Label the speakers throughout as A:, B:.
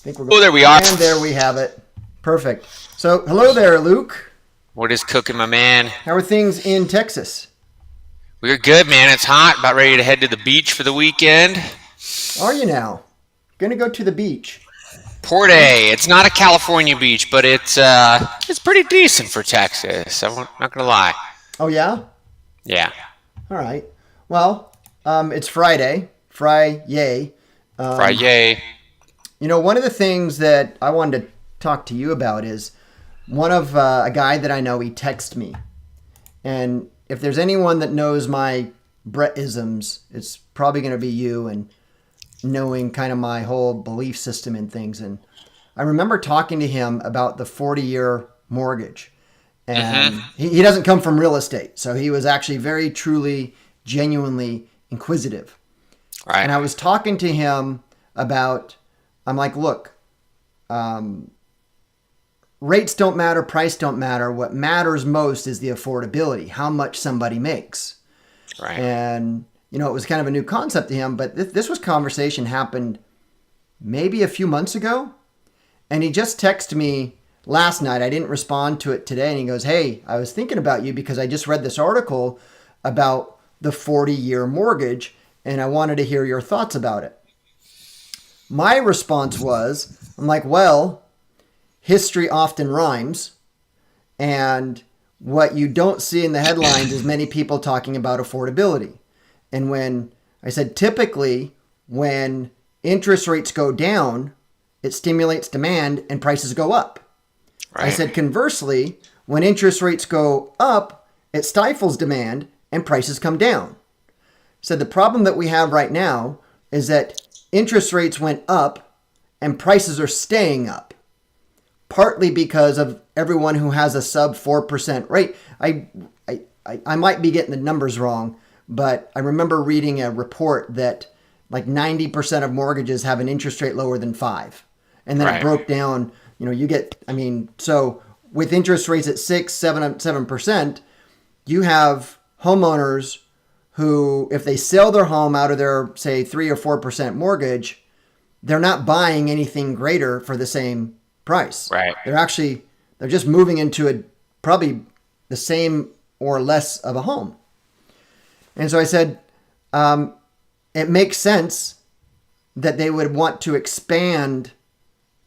A: think we're
B: Oh,
A: going.
B: there we are.
A: And there we have it. Perfect. So, hello there, Luke.
B: What is cooking, my man?
A: How are things in Texas?
B: We're good, man. It's hot. About ready to head to the beach for the weekend.
A: Are you now? Going to go to the beach.
B: Port A. It's not a California beach, but it's pretty decent for Texas. I'm not gonna lie.
A: Oh, yeah?
B: Yeah.
A: All right. Well, it's Friday. Friday.
B: Friday.
A: You know, one of the things that I wanted to talk to you about is one of a guy that I know, he texted me. And if there's anyone that knows my Brett-isms, it's probably going to be you and knowing kind of my whole belief system in things. And I remember talking to him about the 40-year mortgage. And he doesn't come from real estate. So he was actually very, truly, genuinely inquisitive.
B: Right.
A: And I was talking to him about, I'm like, look, rates don't matter, price don't matter. What matters most is the affordability, how much somebody makes.
B: Right.
A: And, you know, it was kind of a new concept to him, but this was conversation happened maybe a few months ago. And he just texted me last night. I didn't respond to it today. And he goes, hey, I was thinking about you because I just read this article about the 40-year mortgage, and I wanted to hear your thoughts about it. My response was, I'm like, well, history often rhymes, and what you don't see in the headlines is many people talking about affordability. And when I said typically when interest rates go down, it stimulates demand and prices go up.
B: Right.
A: I said conversely, when interest rates go up, it stifles demand and prices come down. Said the problem that we have right now is that interest rates went up and prices are staying up, partly because of everyone who has a sub 4% rate. I might be getting the numbers wrong, but I remember reading a report that like 90% of mortgages have an interest rate lower than 5. And then it broke down, you know, you get, I mean, so with interest rates at 6, 7%, you have homeowners who, if they sell their home out of their, say, 3 or 4% mortgage, they're not buying anything greater for the same price.
B: Right.
A: They're just moving into probably the same or less of a home. And so I said, it makes sense that they would want to expand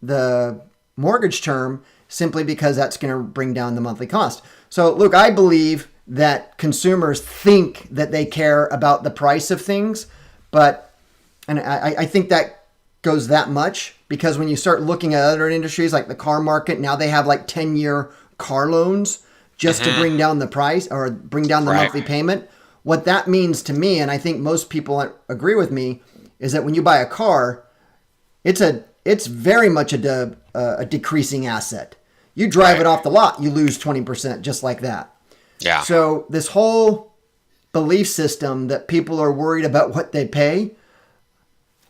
A: the mortgage term simply because that's going to bring down the monthly cost. So, Luke, I believe that consumers think that they care about the price of things, and I think that goes that much because when you start looking at other industries like the car market, now they have like 10-year car loans just to bring down the price or bring down the monthly payment. What that means to me, and I think most people agree with me, is that when you buy a car, it's very much a decreasing asset. You drive it off the lot, you lose 20% just like that.
B: Yeah.
A: So this whole belief system that people are worried about what they pay,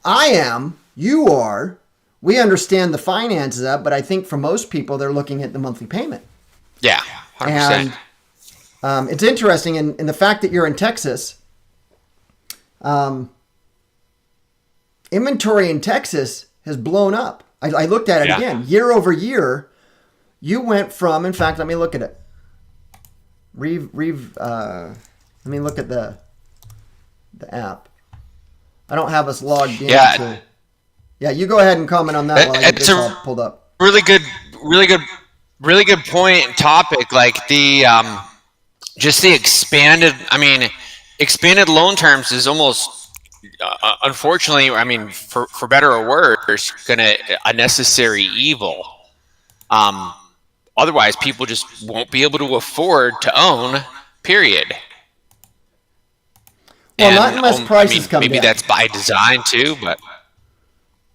A: I am, you are, we understand the finances of, but I think for most people, they're looking at the monthly payment.
B: Yeah, 100%.
A: And it's interesting, in the fact that you're in Texas, inventory in Texas has blown up. I looked at it again. Year over year, you went from, in fact, let me look at it. Let me look at the app. I don't have us logged in. Yeah, you go ahead and comment on that while I get this all pulled up.
B: Really good point and topic. Like the just the expanded loan terms is almost unfortunately, I mean, for better or worse, a necessary evil. Otherwise, people just won't be able to afford to own. Period.
A: Well, not unless prices come down.
B: Maybe that's by design too, but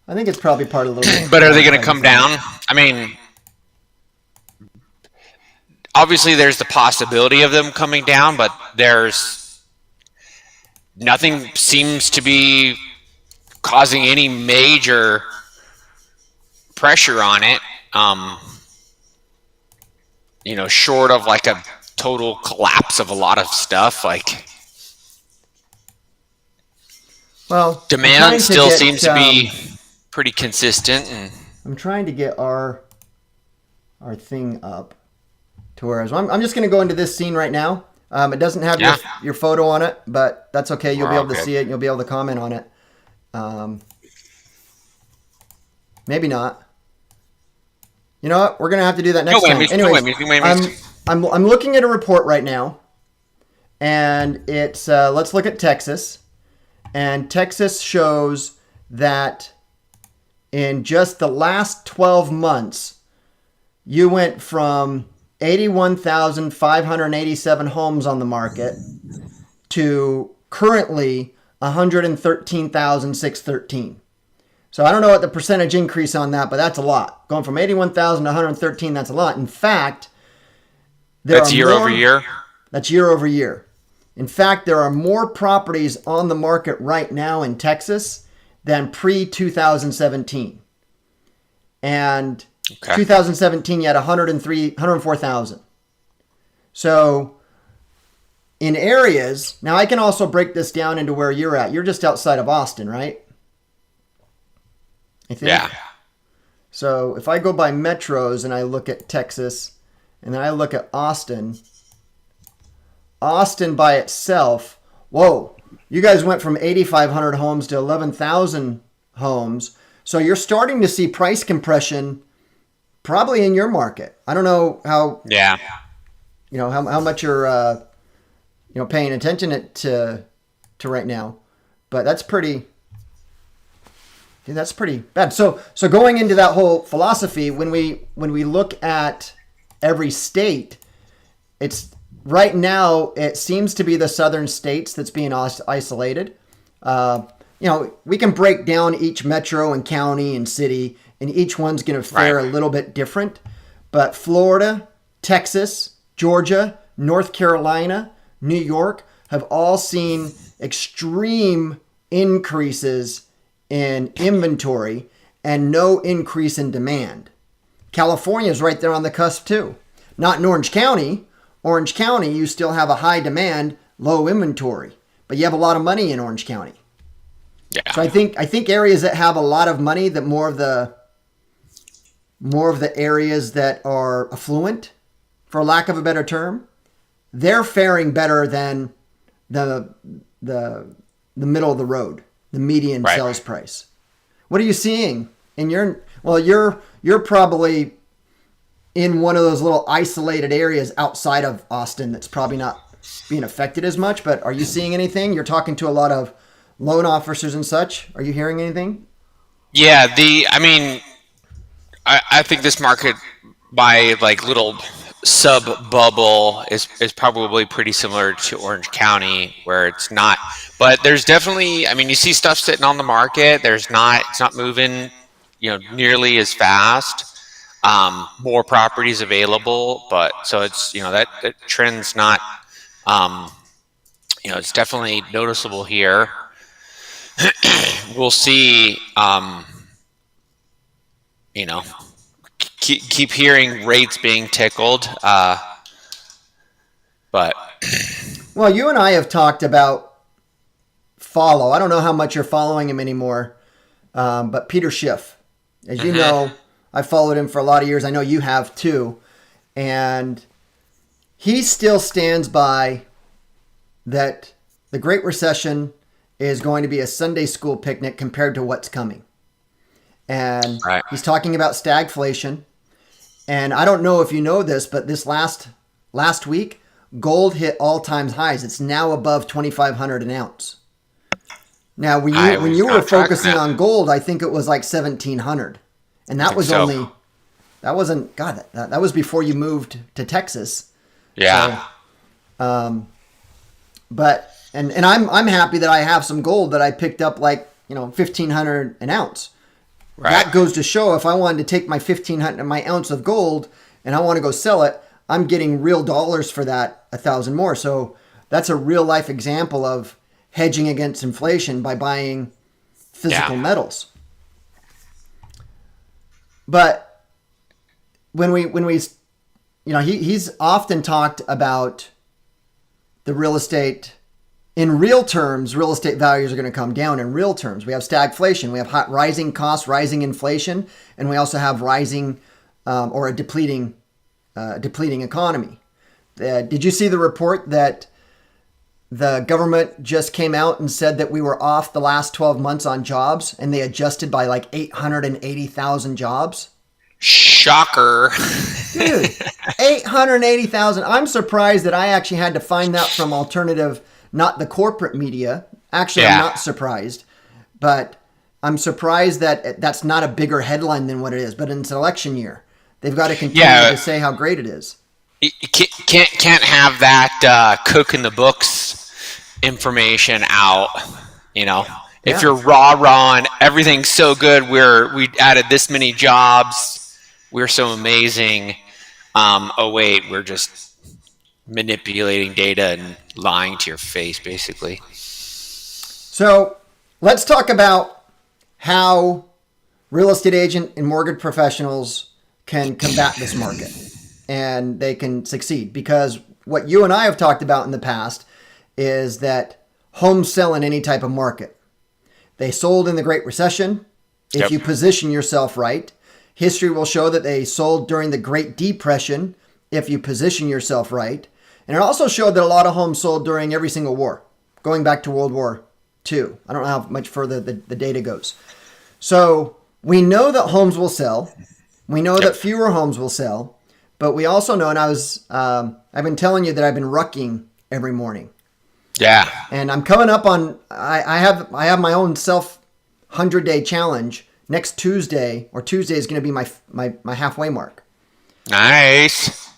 A: I think it's probably part of the.
B: But are they going to come down? I mean, obviously, there's the possibility of them coming down, but nothing seems to be causing any major pressure on it. Short of like a total collapse of a lot of stuff, like
A: well,
B: demand still seems to be pretty consistent. And
A: I'm trying to get our thing up to where I'm just going to go into this scene right now. It doesn't have your photo on it, but that's okay. You'll be able to see it. And you'll be able to comment on it. Maybe not. You know what? We're going to have to do that next time. Anyways, I'm looking at a report right now, and it's let's look at Texas. And Texas shows that in just the last 12 months, you went from 81,587 homes on the market to currently 113,613. So I don't know what the percentage increase on that, but that's a lot. Going from 81,000 to 113, that's a lot. In fact,
B: that's year over year?
A: That's year over year. In fact, there are more properties on the market right now in Texas than pre-2017. And 2017, you had 104,000. So in areas, now I can also break this down into where you're at. You're just outside of Austin, right? I think.
B: Yeah.
A: So if I go by metros and I look at Texas and then I look at Austin by itself, whoa, you guys went from 8,500 homes to 11,000 homes. So you're starting to see price compression probably in your market. I don't know how, how much you're, paying attention to right now, but that's pretty bad. So going into that whole philosophy, when we look at every state, it's right now it seems to be the southern states that's being isolated. We can break down each metro and county and city, and each one's going to fare a little bit different. But Florida, Texas, Georgia, North Carolina, New York have all seen extreme increases in inventory and no increase in demand. California is right there on the cusp too. Not in Orange County. Orange County, you still have a high demand, low inventory, but you have a lot of money in Orange County. Yeah. So I think areas that have a lot of money, that more of the areas that are affluent, for lack of a better term, they're faring better than the middle of the road, the median sales price. What are you seeing in your? Well, you're probably in one of those little isolated areas outside of Austin that's probably not being affected as much. But are you seeing anything? You're talking to a lot of loan officers and such. Are you hearing anything?
B: Yeah, I think this market by like little sub bubble is probably pretty similar to Orange County, where it's not, but there's definitely, you see stuff sitting on the market. It's not moving, nearly as fast. More properties available, but so it's, that trend's not, it's definitely noticeable here. We'll see, keep hearing rates being tickled, but
A: well, you and I have talked about Follow. I don't know how much you're following him anymore, but Peter Schiff, as you know, I followed him for a lot of years. I know you have too, and he still stands by that the Great Recession is going to be a Sunday school picnic compared to what's coming. And he's talking about stagflation. And I don't know if you know this, but this last week, gold hit all-time highs. It's now above $2,500 an ounce. Now, when you were focusing on gold, I think it was like $1,700, and that was that was before you moved to Texas.
B: Yeah.
A: So, but I'm happy that I have some gold that I picked up like $1,500 an ounce. Right. That goes to show if I wanted to take my my ounce of gold and I want to go sell it, I'm getting real dollars for that, 1,000 more. So that's a real life example of hedging against inflation by buying physical metals. But when we he's often talked about the real estate in real terms, real estate values are going to come down in real terms. We have stagflation, we have rising costs, rising inflation, and we also have rising or a depleting economy. Did you see the report that the government just came out and said that we were off the last 12 months on jobs, and they adjusted by like 880,000 jobs?
B: Shocker.
A: Dude, 880,000. I'm surprised that I actually had to find that from alternative, not the corporate media. Actually, I'm not surprised, but I'm surprised that that's not a bigger headline than what it is. But in an election year, they've got to continue to say how great it is.
B: You can't have that cook in the books information out, you know. If you're raw and everything's so good, we added this many jobs, we're so amazing. Oh wait, we're just manipulating data and lying to your face, basically.
A: So let's talk about how real estate agent and mortgage professionals can combat this market and they can succeed. Because what you and I have talked about in the past is that homes sell in any type of market. They sold in the Great Recession. If you position yourself right, history will show that they sold during the Great Depression if you position yourself right. And it also showed that a lot of homes sold during every single war, going back to World War II. I don't know how much further the data goes. So we know that homes will sell. We know that fewer homes will sell. But we also know, and I've been telling you that I've been rucking every morning.
B: Yeah.
A: And I'm coming up on, I have my own self 100-day challenge. Next Tuesday is going to be my halfway mark.
B: Nice.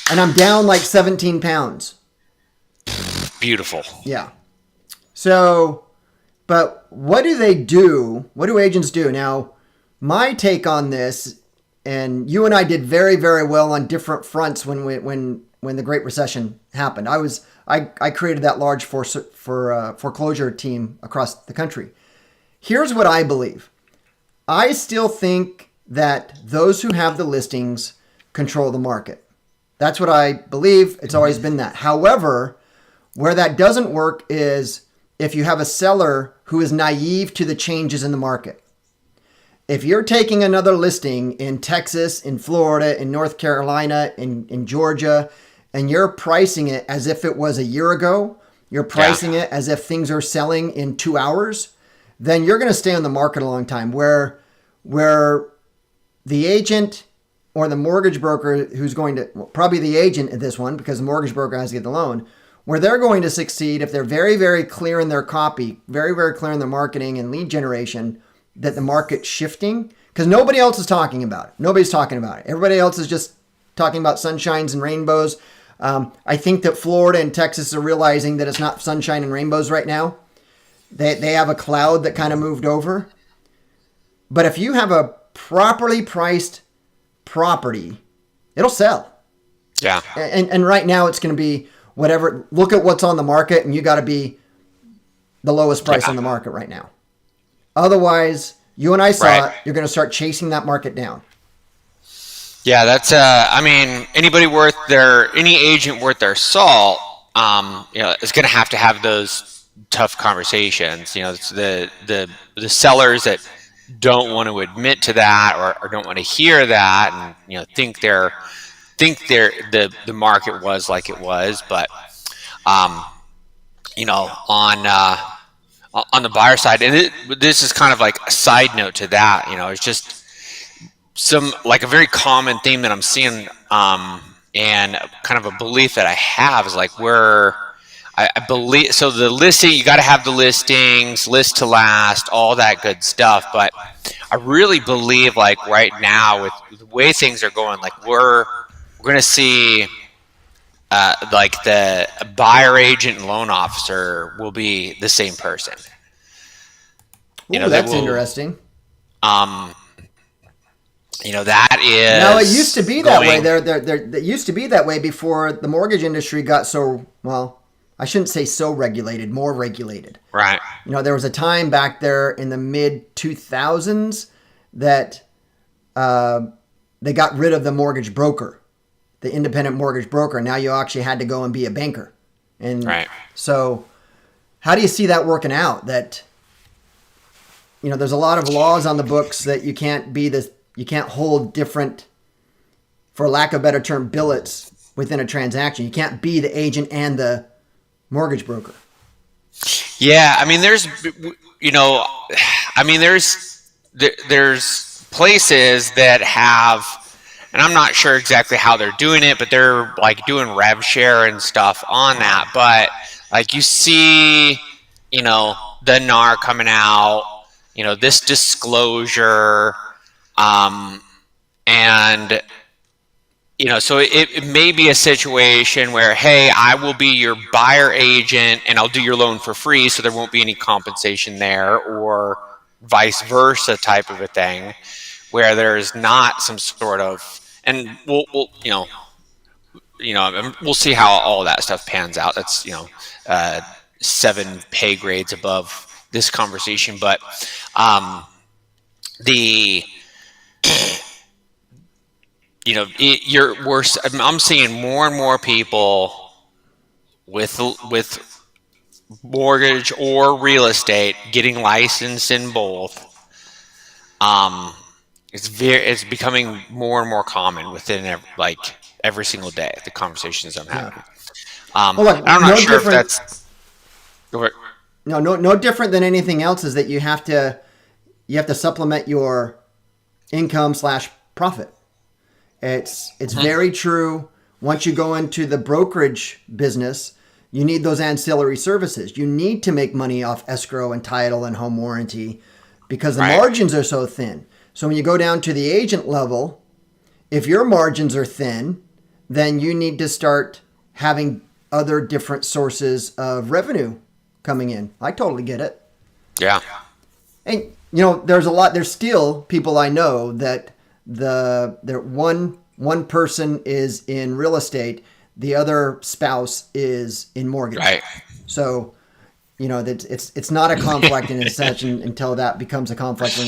A: And I'm down like 17 pounds.
B: Beautiful.
A: Yeah. So, but what do they do? What do agents do? Now, my take on this, and you and I did very, very well on different fronts when the Great Recession happened. I created that large foreclosure team across the country. Here's what I believe. I still think that those who have the listings control the market. That's what I believe. It's always been that. However, where that doesn't work is if you have a seller who is naive to the changes in the market. If you're taking another listing in Texas, in Florida, in North Carolina, in Georgia, and you're pricing it as if it was a year ago, you're pricing it as if things are selling in 2 hours, then you're going to stay on the market a long time. Where the agent or the mortgage broker who's going to, well, probably the agent at this one, because the mortgage broker has to get the loan, where they're going to succeed if they're very, very clear in their copy, very, very clear in their marketing and lead generation, that the market's shifting, because nobody else is talking about it. Nobody's talking about it. Everybody else is just talking about sunshines and rainbows. I think that Florida and Texas are realizing that it's not sunshine and rainbows right now. They have a cloud that kind of moved over. But if you have a properly priced property, it'll sell.
B: Yeah.
A: And right now it's going to be whatever. Look at what's on the market, and you got to be the lowest price on the market right now. Otherwise, you and I saw it, you're going to start chasing that market down.
B: Yeah, that's I mean, any agent worth their salt, is going to have those tough conversations. You know, it's the sellers that don't want to admit to that or don't want to hear that, and think the market was like it was, but on the buyer side, and this is kind of like a side note to that. It's just a very common theme that I'm seeing, and kind of a belief that I have is like where I believe. So the listing, you got to have the listings, list to last, all that good stuff. But I really believe like right now with the way things are going, like we're going to see. Like the buyer agent and loan officer will be the same person.
A: Ooh, that's interesting.
B: That is.
A: No, it used to be that way. It used to be that way before the mortgage industry got so, well, I shouldn't say so regulated, more regulated.
B: Right.
A: There was a time back there in the mid 2000s that they got rid of the mortgage broker. The independent mortgage broker. Now you actually had to go and be a banker And
B: Right.
A: so how do you see that working out? That, there's a lot of laws on the books that you can't hold different, for lack of a better term, billets within a transaction. You can't be the agent and the mortgage broker.
B: Yeah, I mean, there's places that have, and I'm not sure exactly how they're doing it, but they're like doing rev share and stuff on that. But like you see, the NAR coming out, this disclosure, and so it may be a situation where, hey, I will be your buyer agent and I'll do your loan for free, so there won't be any compensation there, or vice versa type of a thing, where there's not some sort of, and we'll see how all that stuff pans out. That's 7 pay grades above this conversation, but the I'm seeing more and more people with mortgage or real estate getting licensed in both. It's becoming more and more common within every single day. The conversations I'm having.
A: Well, look,
B: I'm
A: no
B: not sure if
A: different-
B: that's. Go ahead.
A: No different than anything else is that you have to supplement your income / profit. It's very true. Once you go into the brokerage business, you need those ancillary services. You need to make money off escrow and title and home warranty because the
B: Right.
A: margins are so thin. So when you go down to the agent level, if your margins are thin, then you need to start having other different sources of revenue coming in. I totally get it.
B: Yeah.
A: And there's still people I know that one person is in real estate, the other spouse is in mortgage.
B: Right.
A: So, that it's not a conflict in such until that becomes a conflict when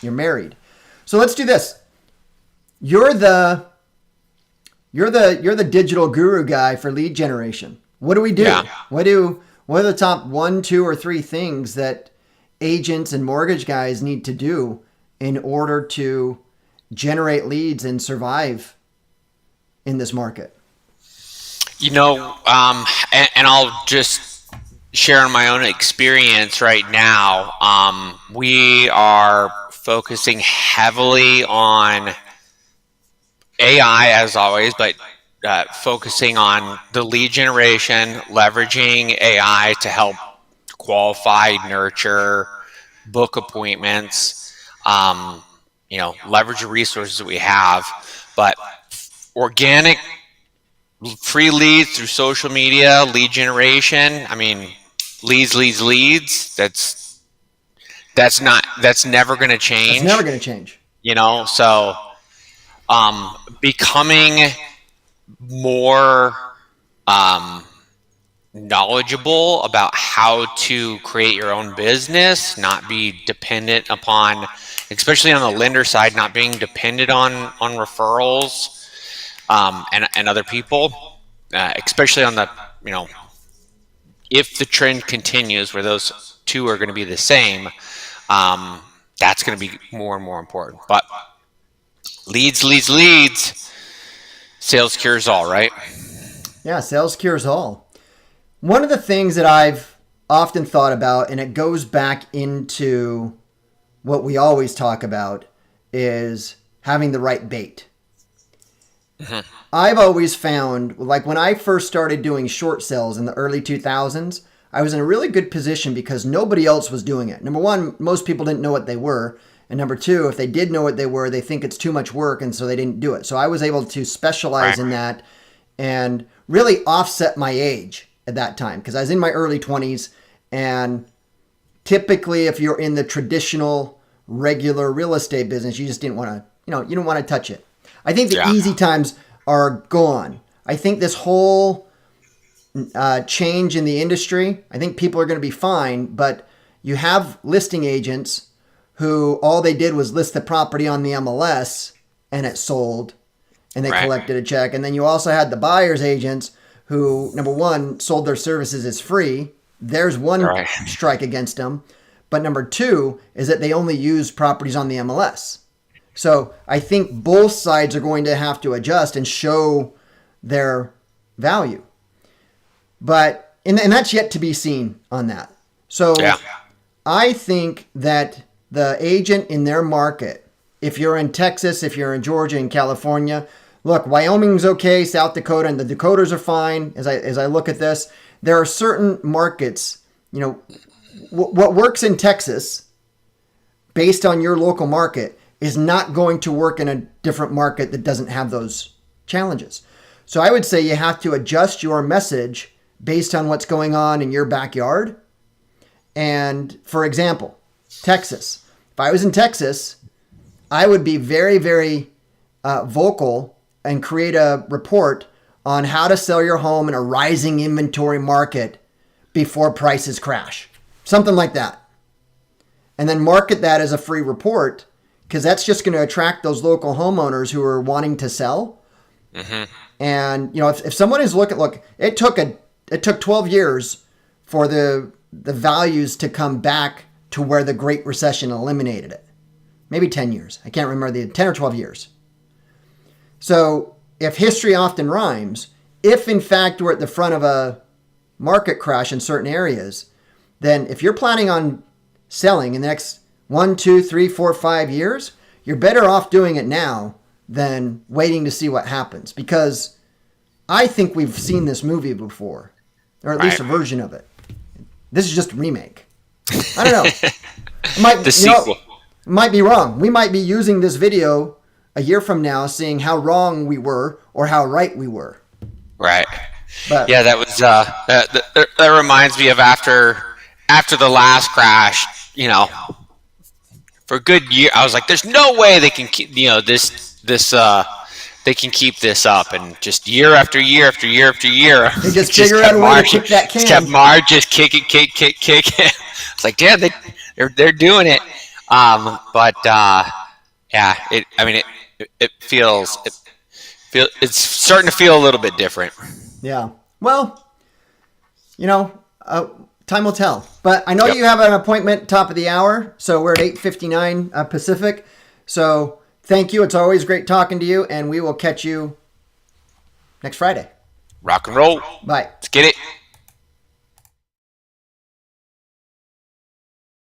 A: you're married. So let's do this. You're the digital guru guy for lead generation. What do we do?
B: Yeah.
A: What are the top 1, 2, or 3 things that agents and mortgage guys need to do in order to generate leads and survive in this market?
B: And I'll just share on my own experience right now. We are focusing heavily on AI as always, but focusing on the lead generation, leveraging AI to help qualify, nurture, book appointments, leverage the resources that we have. But organic free leads through social media, lead generation, leads. That's never going to change.
A: It's never going to change.
B: So becoming more knowledgeable about how to create your own business, not be dependent upon, especially on the lender side, not being dependent on referrals and other people, especially on the, if the trend continues where those two are going to be the same, that's going to be more and more important. But leads, sales cures all, right?
A: Yeah, sales cures all. One of the things that I've often thought about, and it goes back into what we always talk about, is having the right bait. Mm-hmm. I've always found, like when I first started doing short sales in the early 2000s, I was in a really good position because nobody else was doing it. Number one, most people didn't know what they were. And number two, if they did know what they were, they think it's too much work, and so they didn't do it. So I was able to specialize in that and really offset my age at that time because I was in my early 20s. And typically, if you're in the traditional, regular real estate business, you just didn't want to, you don't want to touch it. I think the easy times are gone. I think this whole change in the industry, I think people are going to be fine, but you have listing agents who all they did was list the property on the MLS and it sold and they collected a check. And then you also had the buyer's agents who, number one, sold their services as free. There's one
B: Right.
A: strike against them. But number two is that they only use properties on the MLS. So I think both sides are going to have to adjust and show their value. But, and that's yet to be seen on that. So
B: Yeah.
A: I think that the agent in their market, if you're in Texas, if you're in Georgia and California, look, Wyoming's okay, South Dakota and the Dakotas are fine. As I look at this, there are certain markets, you know, what works in Texas based on your local market is not going to work in a different market that doesn't have those challenges. So I would say you have to adjust your message based on what's going on in your backyard. And for example, Texas. If I was in Texas, I would be very, very vocal and create a report on how to sell your home in a rising inventory market before prices crash. Something like that. And then market that as a free report, because that's just going to attract those local homeowners who are wanting to sell.
B: Mm-hmm.
A: And you know, if someone is look, it took 12 years for the values to come back to where the Great Recession eliminated it. Maybe 10 years. I can't remember 10 or 12 years. So if history often rhymes, if in fact we're at the front of a market crash in certain areas, then if you're planning on selling in the next 1, 2, 3, 4, 5 years, you're better off doing it now than waiting to see what happens. Because I think we've seen this movie before, or at least a version of it. This is just a remake. I don't know.
B: The sequel.
A: Might be wrong. We might be using this video a year from now, seeing how wrong we were or how right we were.
B: Right.
A: But
B: Yeah, that was that reminds me of after the last crash. You know, for a good year, I was like, "There's no way they can keep this they can keep this up." And just year after year after year after year,
A: they just figure out a way to kick that can.
B: Kept just kick it. It's like, yeah, they're doing it. Yeah, it feels it's starting to feel a little bit different.
A: Yeah. Well, you know, time will tell. But I know
B: Yep.
A: you have an appointment top of the hour, so we're at 8:59 Pacific. So thank you. It's always great talking to you, and we will catch you next Friday.
B: Rock and roll.
A: Bye.
B: Let's get it.